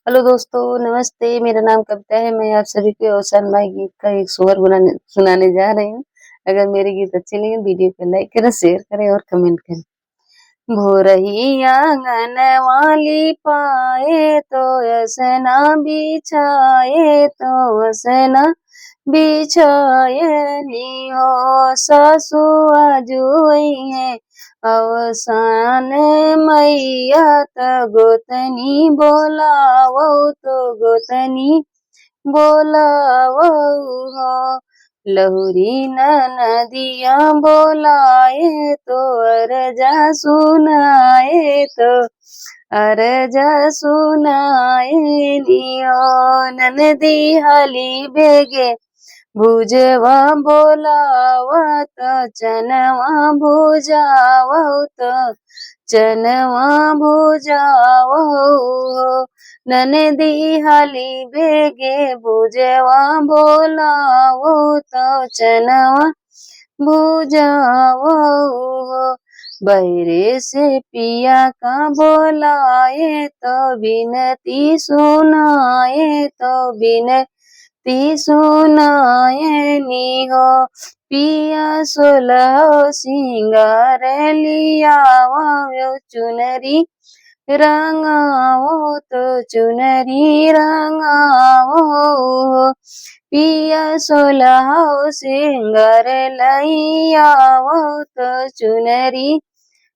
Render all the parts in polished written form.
Hello दोस्तों, नमस्ते। मेरा नाम कविता है। मैं आप सभी को अवसान भाई गीत का एक सोहर गुनाने सुनाने जा रही हूँ। अगर मेरे गीत अच्छे लगे वीडियो को लाइक करें, शेयर करें और कमेंट करें। भोरही आंगन वाली पाए तो असना बिछाए तो असना बिछाए नी हो सासु आजुई है अवसान मैया त गोतनी बोलावो तो गोतनी बोलावो हो लहुरी नदिया बोलाए तो अरजा सुनाए नियो ननदी हली बेगे भुजवा बोलावत चनवा भुजावत चनवा भुजावो ननदी हाली बेगे भुजवा बोलावो तो चनवा भुजावो बहरे से पिया का बोलाए तो बिनती सुनाए नी हो पिया सोलह सिंगार लियावो चुनरी रंगावो तो चुनरी रंगावो पिया सोलह सिंगार लियावो तो चुनरी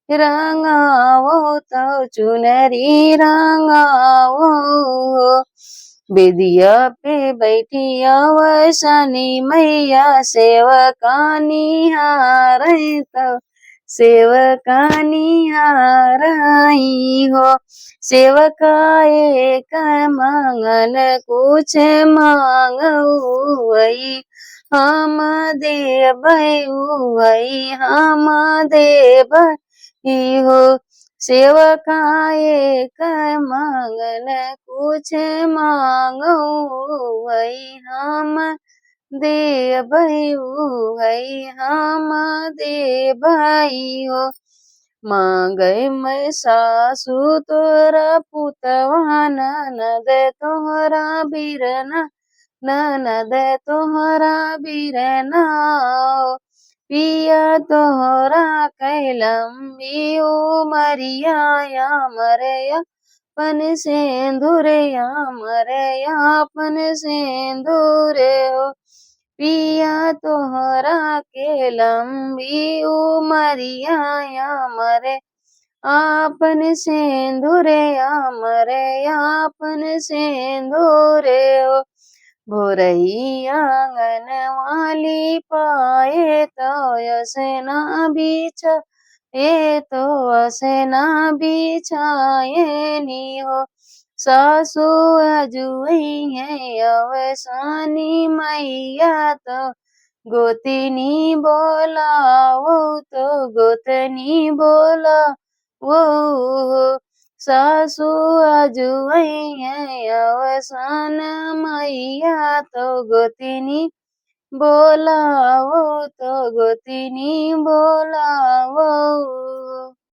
रंगावो तो चुनरी रंगावो बेदिया पे बैठी वैशानी मैया सेवकानी हारई तो सेवकानी हारई हो सेवकाए का मांगन कुछ मांगई हम देव हो सेवकाए का मांगन कुछ मांगो वही हम देवई हो मांगै मैं सासु तोरा पुतवा ननद तोहरा बिरना ननद तोहरा बिरना पिया तोहरा कैलम्बी उमरिया मरया पन सेंदुरया मरया पन सेंदुरे हो पिया तोहरा के लंबी उमरिया मरे आपन सेंदुरे मरे आपन सेंदुरे हो भोरही आंगन वाली पाए तो असना बिछा तो असना बिछाए नी हो सासु अजुई है अवसानी मैया तो गोतिनी बोलावो तो गोतनी बोला वो सासु अजुई है अवसान मैया तो गोतिनी बोलावो तो गोतिनी बोलावो।